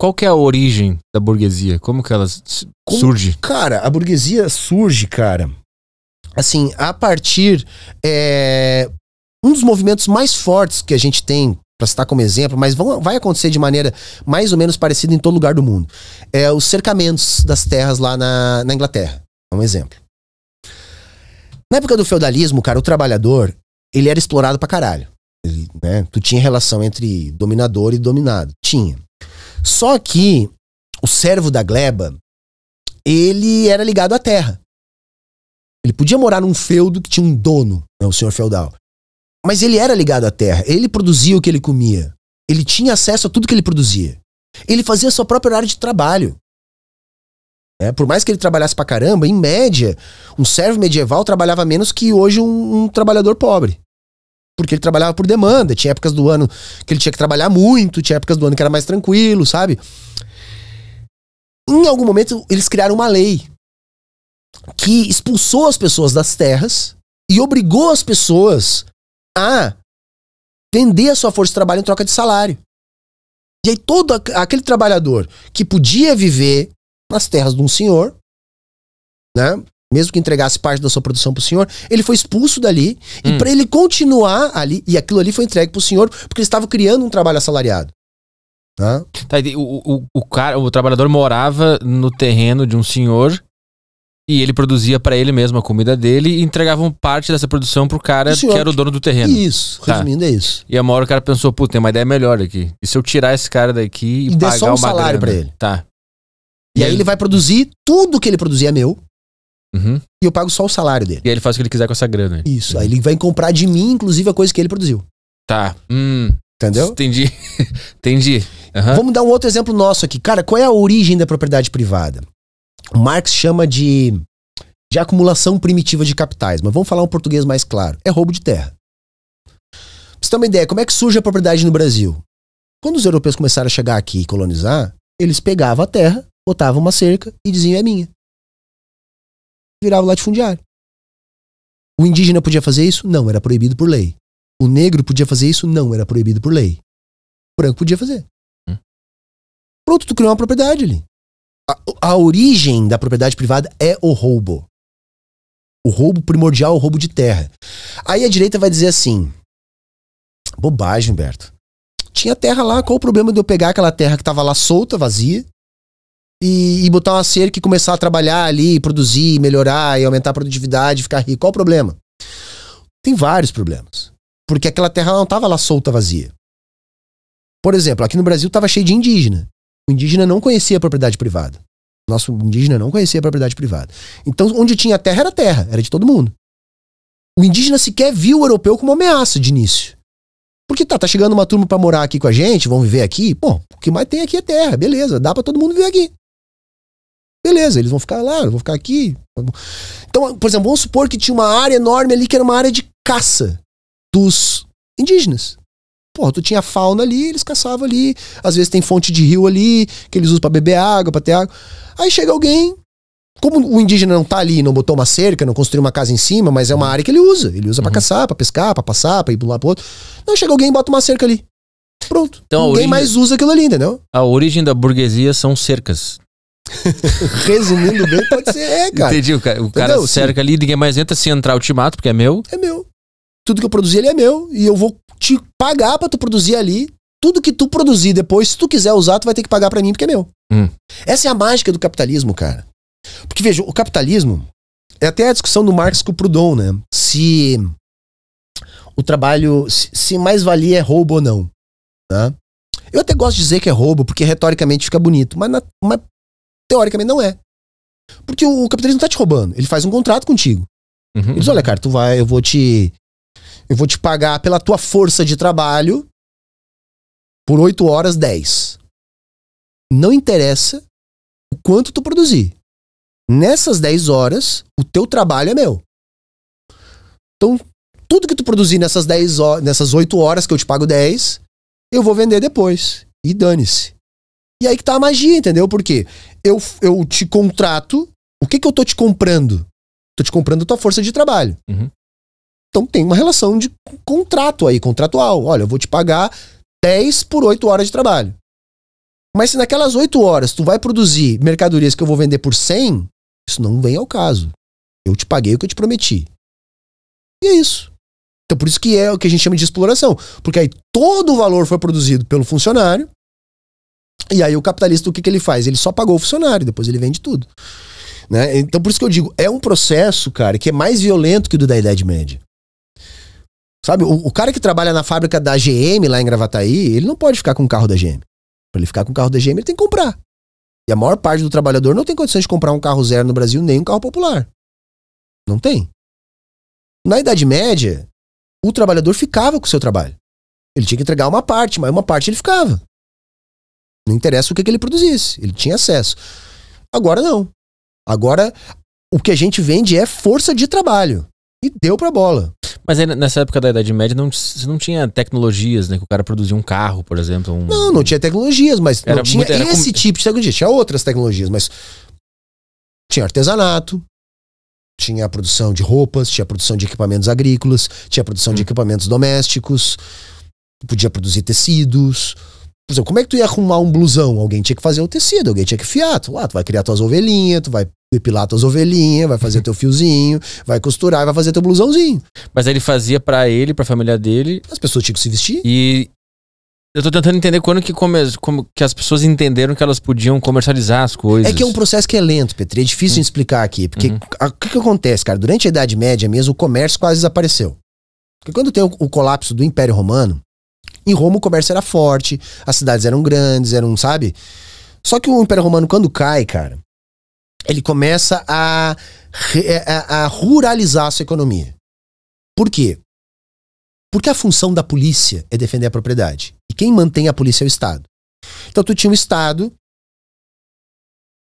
qual que é a origem da burguesia? Como que ela surge? Cara, a burguesia surge, cara, assim, a partir... um dos movimentos mais fortes que a gente tem, pra citar como exemplo, mas vai acontecer de maneira mais ou menos parecida em todo lugar do mundo, é os cercamentos das terras lá na Inglaterra. É um exemplo. Na época do feudalismo, cara, o trabalhador, ele era explorado pra caralho. Né? Tu tinha relação entre dominador e dominado. Tinha. Só que o servo da gleba, ele era ligado à terra. Ele podia morar num feudo que tinha um dono, né, o senhor feudal. Mas ele era ligado à terra. Ele produzia o que ele comia. Ele tinha acesso a tudo que ele produzia. Ele fazia a sua própria horário de trabalho. Por mais que ele trabalhasse pra caramba, em média, um servo medieval trabalhava menos que hoje um trabalhador pobre. Porque ele trabalhava por demanda. Tinha épocas do ano que ele tinha que trabalhar muito, tinha épocas do ano que era mais tranquilo, sabe? Em algum momento, eles criaram uma lei que expulsou as pessoas das terras e obrigou as pessoas a vender a sua força de trabalho em troca de salário. E aí todo aquele trabalhador que podia viver nas terras de um senhor, né, mesmo que entregasse parte da sua produção pro senhor, ele foi expulso dali, e para ele continuar ali, e aquilo ali foi entregue pro senhor, porque ele estava criando um trabalho assalariado. Tá? O trabalhador morava no terreno de um senhor e ele produzia para ele mesmo a comida dele e entregavam parte dessa produção pro cara que era o dono do terreno. Isso, resumindo, é isso. E a hora o cara pensou, pô, tem uma ideia melhor aqui. E se eu tirar esse cara daqui e pagar só um salário pra ele? Tá. E aí ele vai produzir, tudo que ele produzir é meu. E eu pago só o salário dele. E aí ele faz o que ele quiser com essa grana. Isso, aí ele vai comprar de mim, inclusive, a coisa que ele produziu. Tá. Entendeu? Entendi. Entendi. Vamos dar um outro exemplo nosso aqui. Cara, qual é a origem da propriedade privada? O Marx chama de acumulação primitiva de capitais, mas vamos falar um português mais claro. É roubo de terra. Pra você ter uma ideia, como é que surge a propriedade no Brasil? Quando os europeus começaram a chegar aqui e colonizar, eles pegavam a terra, botavam uma cerca e diziam, é minha. Virava latifundiário. O indígena podia fazer isso? Não, era proibido por lei. O negro podia fazer isso? Não, era proibido por lei. O branco podia fazer. Pronto, tu criou uma propriedade ali. A origem da propriedade privada é o roubo. O roubo primordial é o roubo de terra. Aí a direita vai dizer assim, bobagem, Humberto. Tinha terra lá, qual o problema de eu pegar aquela terra que tava lá solta, vazia, e botar uma cerca e começar a trabalhar ali, produzir, melhorar e aumentar a produtividade, ficar rico? Qual o problema? Tem vários problemas. Porque aquela terra não tava lá solta, vazia. Por exemplo, aqui no Brasil tava cheio de indígena. O indígena não conhecia a propriedade privada. O nosso indígena não conhecia a propriedade privada. Então, onde tinha terra, era de todo mundo. O indígena sequer viu o europeu como uma ameaça de início. Porque tá chegando uma turma pra morar aqui com a gente, vão viver aqui, pô, o que mais tem aqui é terra, beleza, dá pra todo mundo viver aqui. Beleza, eles vão ficar lá, eu vou ficar aqui. Então, por exemplo, vamos supor que tinha uma área enorme ali que era uma área de caça dos indígenas. Porra, tu tinha fauna ali, eles caçavam ali. Às vezes tem fonte de rio ali, que eles usam pra beber água, pra ter água. Aí chega alguém, como o indígena não tá ali, não botou uma cerca, não construiu uma casa em cima, mas é uma área que ele usa. Ele usa pra caçar, pra pescar, pra passar, pra ir de um lado pro outro. Não, chega alguém e bota uma cerca ali. Pronto. Então, ninguém mais usa aquilo ali, entendeu? A origem da burguesia são cercas. Resumindo bem, pode ser, cara. Entendi, o cara cerca ali, ninguém mais entra, se entrar eu te mato, porque é meu. É meu. Tudo que eu produzi ali é meu. E eu vou te pagar pra tu produzir ali. Tudo que tu produzir depois, se tu quiser usar, tu vai ter que pagar pra mim, porque é meu. Essa é a mágica do capitalismo, cara. Porque, veja, o capitalismo é até a discussão do Marx com o Proudhon, né? Se o trabalho, se mais valia é roubo ou não. Tá? Eu até gosto de dizer que é roubo, porque retoricamente fica bonito, mas teoricamente não é. Porque o capitalismo tá te roubando. Ele faz um contrato contigo. Ele diz, olha, cara, eu vou te pagar pela tua força de trabalho por 8 horas, 10. Não interessa o quanto tu produzir. Nessas 10 horas, o teu trabalho é meu. Então, tudo que tu produzir nessas 10 horas, nessas 8 horas que eu te pago 10, eu vou vender depois. E dane-se. E aí que tá a magia, entendeu? Porque eu te contrato. O que eu tô te comprando? Tô te comprando a tua força de trabalho. Então tem uma relação de contrato aí, contratual. Olha, eu vou te pagar 10 por 8 horas de trabalho. Mas se naquelas 8 horas tu vai produzir mercadorias que eu vou vender por 100, isso não vem ao caso. Eu te paguei o que eu te prometi. E é isso. Então por isso que é o que a gente chama de exploração. Porque aí todo o valor foi produzido pelo funcionário. E aí o capitalista, o que ele faz? Ele só pagou o funcionário, depois ele vende tudo. Né? Então por isso que eu digo, é um processo, cara, que é mais violento que o da Idade Média. Sabe, o cara que trabalha na fábrica da GM lá em Gravataí, ele não pode ficar com o carro da GM. Pra ele ficar com o carro da GM, ele tem que comprar. E a maior parte do trabalhador não tem condições de comprar um carro zero no Brasil, nem um carro popular. Não tem. Na Idade Média, o trabalhador ficava com o seu trabalho. Ele tinha que entregar uma parte, mas uma parte ele ficava. Não interessa o que ele produzisse, ele tinha acesso. Agora não. Agora, o que a gente vende é força de trabalho. E deu pra bola. Mas aí, nessa época da Idade Média, você não tinha tecnologias, né? Que o cara produzia um carro, por exemplo. Não tinha tecnologias, mas não tinha esse tipo de tecnologia. Tinha outras tecnologias, mas tinha artesanato, tinha a produção de roupas, tinha a produção de equipamentos agrícolas, tinha a produção de equipamentos domésticos, podia produzir tecidos. Por exemplo, como é que tu ia arrumar um blusão? Alguém tinha que fazer o tecido, alguém tinha que fiar. Tu vai criar tuas ovelhinhas, tu vai depilar tuas ovelhinhas, vai fazer teu fiozinho, vai costurar e vai fazer teu blusãozinho. Mas aí ele fazia pra ele, pra família dele. As pessoas tinham que se vestir. E eu tô tentando entender quando que as pessoas entenderam que elas podiam comercializar as coisas. É que é um processo que é lento, Petri. É difícil de explicar aqui. Porque o que acontece, cara? Durante a Idade Média mesmo, o comércio quase desapareceu. Porque quando tem o colapso do Império Romano, em Roma o comércio era forte, as cidades eram grandes, sabe? Só que o Império Romano, quando cai, cara, ele começa a ruralizar a sua economia. Por quê? Porque a função da polícia é defender a propriedade. E quem mantém a polícia é o Estado. Então tu tinha um Estado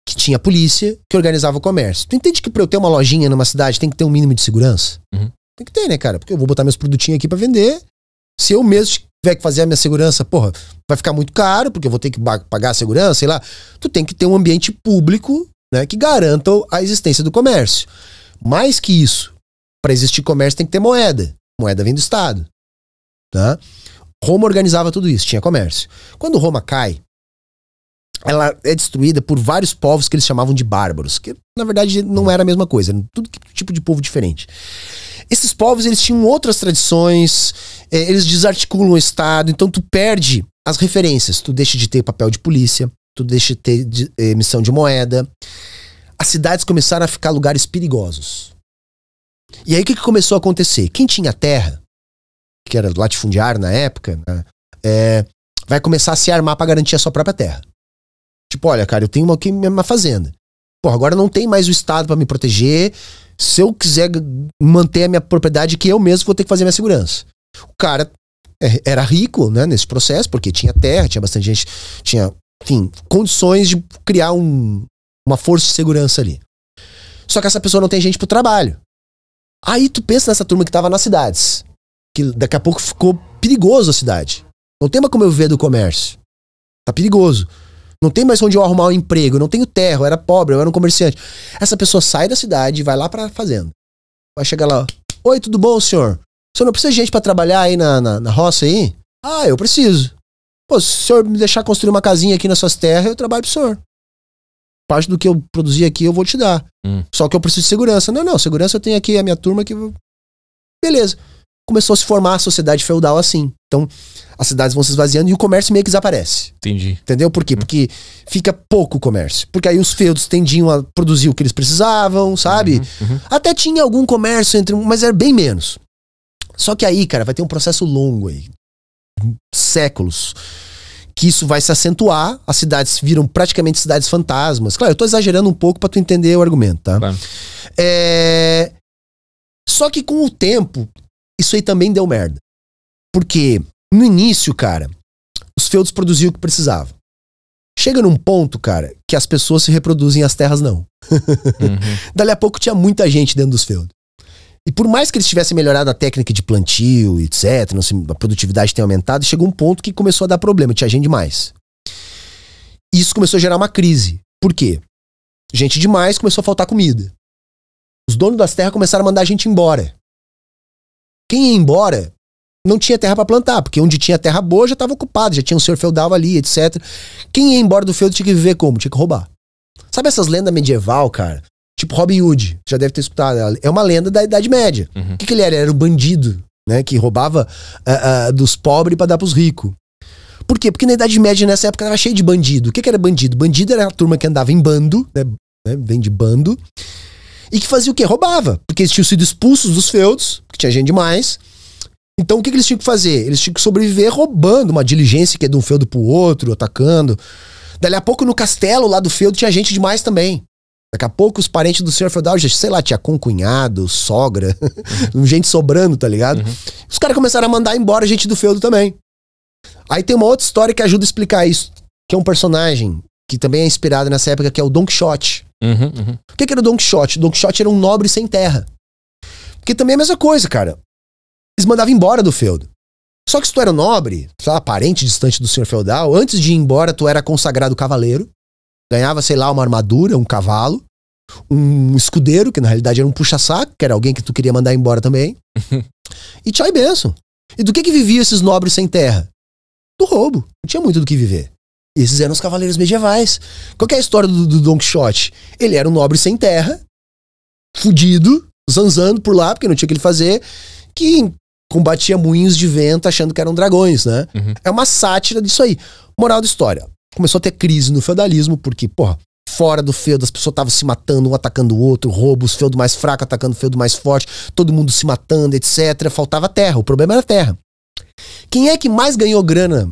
que tinha a polícia, que organizava o comércio. Tu entende que pra eu ter uma lojinha numa cidade tem que ter um mínimo de segurança? Tem que ter, né, cara? Porque eu vou botar meus produtinhos aqui pra vender. Se eu mesmo tiver que fazer a minha segurança, porra, vai ficar muito caro, porque eu vou ter que pagar a segurança, sei lá. Tu tem que ter um ambiente público, né, que garanta a existência do comércio. Mais que isso, para existir comércio tem que ter moeda. Moeda vem do Estado. Tá? Roma organizava tudo isso, tinha comércio. Quando Roma cai, ela é destruída por vários povos que eles chamavam de bárbaros, que na verdade não era a mesma coisa, era tudo tipo de povo diferente. Esses povos, eles tinham outras tradições, eles desarticulam o Estado, então tu perde as referências, tu deixa de ter papel de polícia, tu deixa de ter emissão de moeda. As cidades começaram a ficar lugares perigosos. E aí o que começou a acontecer? Quem tinha terra, que era latifundiário na época, né, vai começar a se armar para garantir a sua própria terra. Tipo, olha, cara, eu tenho aqui uma fazenda. Pô, agora não tem mais o Estado para me proteger. Se eu quiser manter a minha propriedade, que eu mesmo vou ter que fazer a minha segurança. O cara era rico, né, nesse processo, porque tinha terra, tinha bastante gente, tinha, enfim, condições de criar uma força de segurança ali. Só que essa pessoa não tem gente pro trabalho. Aí tu pensa nessa turma que tava nas cidades, que daqui a pouco ficou perigoso a cidade. Não tem mais como eu viver do comércio. Tá perigoso. Não tem mais onde eu arrumar um emprego, eu não tenho terra, eu era pobre, eu era um comerciante. Essa pessoa sai da cidade e vai lá pra fazenda. Vai chegar lá, oi, tudo bom, senhor? O senhor não precisa de gente pra trabalhar aí na roça aí? Ah, eu preciso. Pô, se o senhor me deixar construir uma casinha aqui nas suas terras, eu trabalho pro senhor. Parte do que eu produzi aqui eu vou te dar. Só que eu preciso de segurança. Não, segurança eu tenho aqui a minha turma que... Beleza. Começou a se formar a sociedade feudal assim. Então, as cidades vão se esvaziando e o comércio meio que desaparece. Entendi. Entendeu? Por quê? Porque fica pouco comércio. Porque aí os feudos tendiam a produzir o que eles precisavam, sabe? Até tinha algum comércio mas era bem menos. Só que aí, cara, vai ter um processo longo aí. Séculos. Que isso vai se acentuar, as cidades viram praticamente cidades fantasmas. Claro, eu tô exagerando um pouco pra tu entender o argumento, tá? Claro. Só que com o tempo, isso aí também deu merda. Porque no início, cara, os feudos produziam o que precisavam. Chega num ponto, cara, que as pessoas se reproduzem e as terras não. Dali a pouco tinha muita gente dentro dos feudos. E por mais que eles tivessem melhorado a técnica de plantio, etc., a produtividade tenha aumentado, chegou um ponto que começou a dar problema, tinha gente demais. E isso começou a gerar uma crise. Por quê? Gente demais, começou a faltar comida. Os donos das terras começaram a mandar a gente embora. Quem ia embora não tinha terra pra plantar, porque onde tinha terra boa já estava ocupado, já tinha um senhor feudal ali, etc. Quem ia embora do feudo tinha que viver como? Tinha que roubar. Sabe essas lendas medieval, cara? Tipo Robin Hood, já deve ter escutado. É uma lenda da Idade Média. O que ele era? Era um bandido, né? Que roubava dos pobres pra dar pros ricos. Por quê? Porque na Idade Média, nessa época, tava cheio de bandido. O que era bandido? Bandido era a turma que andava em bando, né? Vem de bando. E que fazia o quê? Roubava. Porque eles tinham sido expulsos dos feudos, que tinha gente demais. Então o que eles tinham que fazer? Eles tinham que sobreviver roubando uma diligência que é de um feudo pro outro, atacando. Dali a pouco no castelo lá do feudo tinha gente demais também. Daqui a pouco os parentes do senhor feudal, sei lá, tinha concunhado, sogra, gente sobrando, tá ligado? Os caras começaram a mandar embora gente do feudo também. Aí tem uma outra história que ajuda a explicar isso, que é um personagem que também é inspirado nessa época, que é o Don Quixote. O que era o Don Quixote? O Don Quixote era um nobre sem terra. Porque também é a mesma coisa, cara. Eles mandavam embora do feudo. Só que se tu era nobre, sei lá, parente distante do senhor feudal, antes de ir embora tu era consagrado cavaleiro, ganhava, sei lá, uma armadura, um cavalo, um escudeiro, que na realidade era um puxa-saco, que era alguém que tu queria mandar embora também. E tchau e benção. E do que viviam esses nobres sem terra? Do roubo. Não tinha muito do que viver. Esses eram os cavaleiros medievais. Qual que é a história do Don Quixote? Ele era um nobre sem terra, fudido, zanzando por lá, porque não tinha o que ele fazer, que combatia moinhos de vento achando que eram dragões, né? É uma sátira disso aí. Moral da história. Começou a ter crise no feudalismo, porque, porra, fora do feudo as pessoas estavam se matando, um atacando o outro, roubos, feudo mais fraco atacando o feudo mais forte, todo mundo se matando, etc. Faltava terra, o problema era terra. Quem é que mais ganhou grana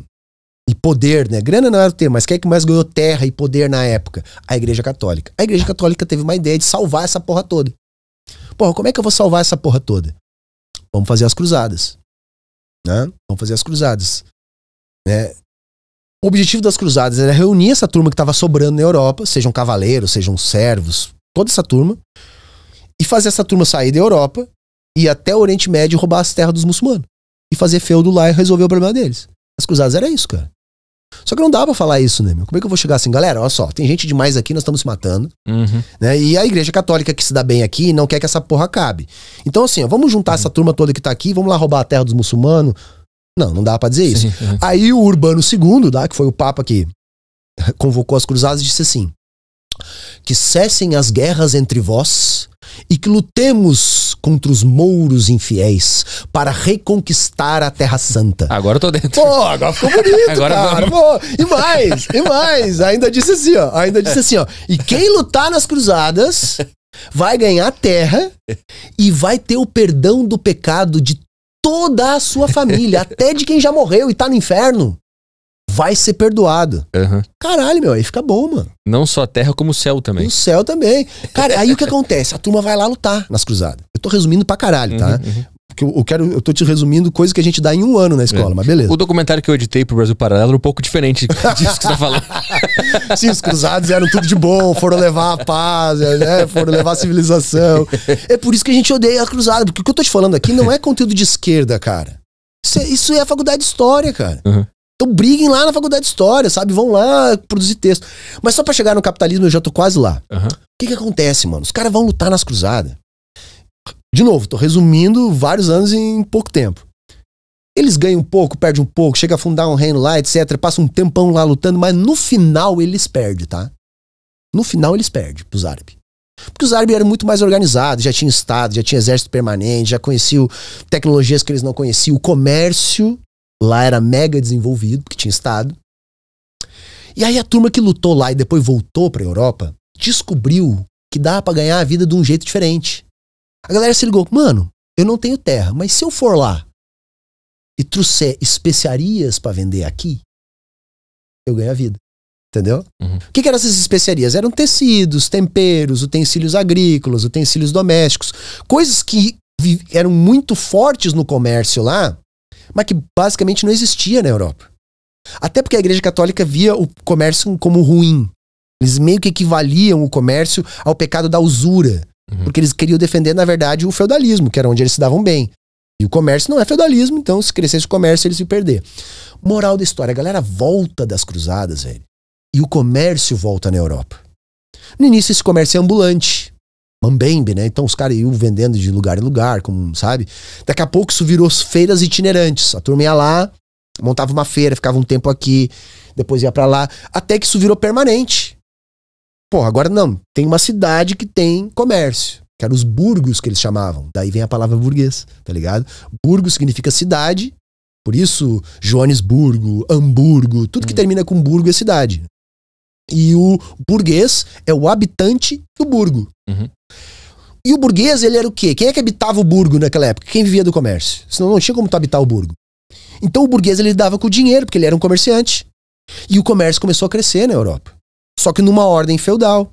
e poder, né? Grana não era o termo, mas quem é que mais ganhou terra e poder na época? A Igreja Católica. A Igreja Católica teve uma ideia de salvar essa porra toda. Porra, como é que eu vou salvar essa porra toda? Vamos fazer as cruzadas. Né? Vamos fazer as cruzadas. Né? O objetivo das cruzadas era reunir essa turma que estava sobrando na Europa, sejam cavaleiros, sejam servos, toda essa turma, e fazer essa turma sair da Europa e ir até o Oriente Médio e roubar as terras dos muçulmanos. E fazer feudo lá e resolver o problema deles. As cruzadas era isso, cara. Só que não dá pra falar isso, né, meu? Como é que eu vou chegar assim, galera? Olha só, tem gente demais aqui, nós estamos se matando. Né? E a Igreja Católica que se dá bem aqui não quer que essa porra acabe. Então, assim, ó, vamos juntar essa turma toda que tá aqui, vamos lá roubar a terra dos muçulmanos. Não dá pra dizer isso. Aí o Urbano II, tá, que foi o Papa que convocou as cruzadas, disse assim: que cessem as guerras entre vós e que lutemos contra os mouros infiéis para reconquistar a Terra Santa. Agora eu tô dentro. Pô, agora ficou bonito, agora cara. Pô, e mais. Ainda disse assim, ó. E quem lutar nas cruzadas vai ganhar terra e vai ter o perdão do pecado de toda a sua família, até de quem já morreu e tá no inferno. Vai ser perdoado. Caralho, meu, aí fica bom, mano. Não só a terra, como o céu também. O céu também. Cara, aí o que acontece? A turma vai lá lutar nas cruzadas. Eu tô resumindo pra caralho, tá? Porque eu tô te resumindo coisas que a gente dá em um ano na escola, mas beleza. O documentário que eu editei pro Brasil Paralelo era um pouco diferente disso que você tá falando. Sim, os cruzados eram tudo de bom, foram levar a paz, né? Foram levar a civilização. É por isso que a gente odeia a cruzada, porque o que eu tô te falando aqui não é conteúdo de esquerda, cara. Isso é a faculdade de história, cara. Então briguem lá na faculdade de história, sabe? Vão lá produzir texto. Mas só pra chegar no capitalismo eu já tô quase lá. O que acontece, mano? Os caras vão lutar nas cruzadas. De novo, tô resumindo vários anos em pouco tempo. Eles ganham um pouco, perdem um pouco, chega a fundar um reino lá, etc. Passa um tempão lá lutando, mas no final eles perdem, tá? No final eles perdem pros árabes. Porque os árabes eram muito mais organizados, já tinha estado, já tinha exército permanente, já conheciam tecnologias que eles não conheciam. O comércio lá era mega desenvolvido, porque tinha estado. E aí a turma que lutou lá e depois voltou pra Europa, descobriu que dá pra ganhar a vida de um jeito diferente. A galera se ligou, mano, eu não tenho terra, mas se eu for lá e trouxer especiarias pra vender aqui, eu ganho a vida. Entendeu? O que eram essas especiarias? Eram tecidos, temperos, utensílios agrícolas, utensílios domésticos, coisas que eram muito fortes no comércio lá, mas que basicamente não existia na Europa. Até porque a Igreja Católica via o comércio como ruim. Eles meio que equivaliam o comércio ao pecado da usura. Porque eles queriam defender, na verdade, o feudalismo, que era onde eles se davam bem. E o comércio não é feudalismo, então se crescesse o comércio, eles iam perder. Moral da história, a galera volta das cruzadas, velho. E o comércio volta na Europa. No início, esse comércio é ambulante. mambembe, né? Então os caras iam vendendo de lugar em lugar, como, sabe? Daqui a pouco isso virou feiras itinerantes. A turma ia lá, montava uma feira, ficava um tempo aqui, depois ia pra lá, até que isso virou permanente. Pô, agora não. Tem uma cidade que tem comércio, que eram os burgos que eles chamavam. Daí vem a palavra burguês, tá ligado? Burgo significa cidade, por isso Joanesburgo, Hamburgo, tudo que termina com burgo é cidade. E o burguês é o habitante do burgo. Uhum. E o burguês, ele era o quê? Quem é que habitava o burgo naquela época? Quem vivia do comércio? Senão não tinha como tu habitar o burgo. Então o burguês, ele lidava com o dinheiro, porque ele era um comerciante. E o comércio começou a crescer na Europa. Só que numa ordem feudal.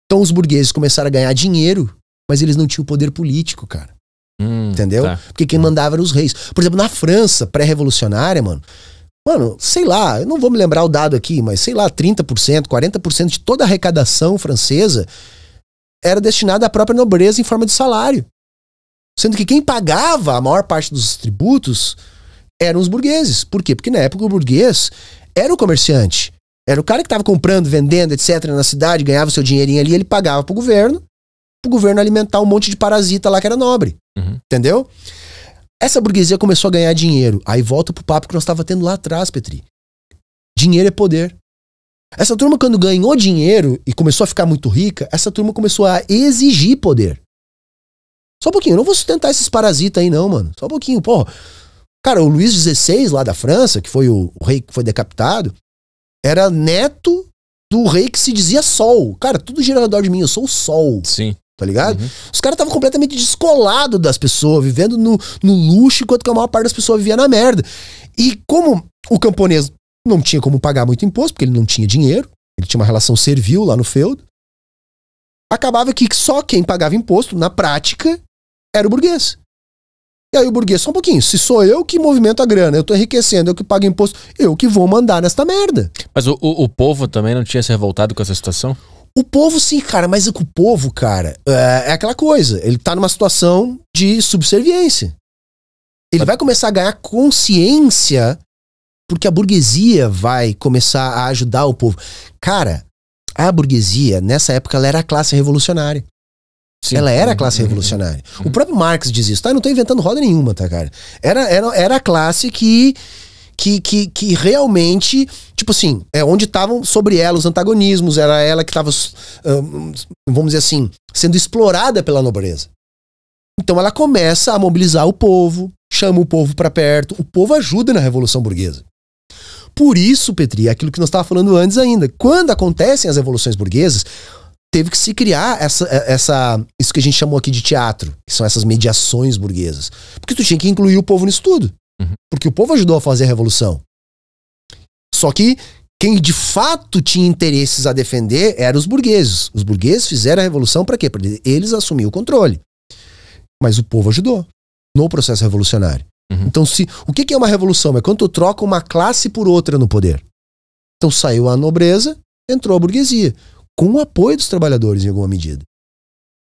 Então os burgueses começaram a ganhar dinheiro, mas eles não tinham poder político, cara. Entendeu? Tá. Porque quem mandava eram os reis. Por exemplo, na França, pré-revolucionária, mano, sei lá, eu não vou me lembrar o dado aqui, mas sei lá, 30%, 40% de toda a arrecadação francesa era destinada à própria nobreza em forma de salário. Sendo que quem pagava a maior parte dos tributos eram os burgueses. Por quê? Porque na época o burguês era o comerciante. Era o cara que estava comprando, vendendo, etc. na cidade, ganhava seu dinheirinho ali, ele pagava pro governo alimentar um monte de parasita lá que era nobre. Uhum. Entendeu? Essa burguesia começou a ganhar dinheiro. Aí volta pro papo que nós estávamos tendo lá atrás, Petri. Dinheiro é poder. Essa turma, quando ganhou dinheiro e começou a ficar muito rica, essa turma começou a exigir poder. Só um pouquinho, eu não vou sustentar esses parasitas aí não, mano. Só um pouquinho, porra. Cara, o Luís XVI lá da França, que foi o rei que foi decapitado, era neto do rei que se dizia Sol. Cara, tudo gira ao redor de mim, eu sou o Sol. Sim. Tá ligado? Uhum. Os caras estavam completamente descolados das pessoas, vivendo no luxo, enquanto que a maior parte das pessoas vivia na merda. E como o camponês não tinha como pagar muito imposto, porque ele não tinha dinheiro, ele tinha uma relação servil lá no feudo, acabava que só quem pagava imposto, na prática, era o burguês. E aí o burguês, só um pouquinho, se sou eu que movimento a grana, eu tô enriquecendo, eu que pago imposto, eu que vou mandar nesta merda. Mas o povo também não tinha se revoltado com essa situação? O povo sim, cara, mas o povo, cara, é aquela coisa, ele tá numa situação de subserviência. Ele vai começar a ganhar consciência porque a burguesia vai começar a ajudar o povo. Cara, a burguesia, nessa época, ela era a classe revolucionária. Sim. Ela era a classe revolucionária. O próprio Marx diz isso, tá? Eu não tô inventando roda nenhuma, tá, cara? Era a classe que realmente, tipo assim, é onde estavam sobre ela os antagonismos, era ela que estava, vamos dizer assim, sendo explorada pela nobreza. Então ela começa a mobilizar o povo, chama o povo pra perto, o povo ajuda na Revolução Burguesa. Por isso, Petri, é aquilo que nós estávamos falando antes ainda, quando acontecem as revoluções burguesas, teve que se criar isso que a gente chamou aqui de teatro, que são essas mediações burguesas. Porque tu tinha que incluir o povo nisso tudo. Porque o povo ajudou a fazer a revolução. Só que quem de fato tinha interesses a defender eram os burgueses. Os burgueses fizeram a revolução para quê? Para eles assumirem o controle. Mas o povo ajudou no processo revolucionário. Então, o que é uma revolução? É quando tu troca uma classe por outra no poder. Então saiu a nobreza, entrou a burguesia. Com o apoio dos trabalhadores em alguma medida.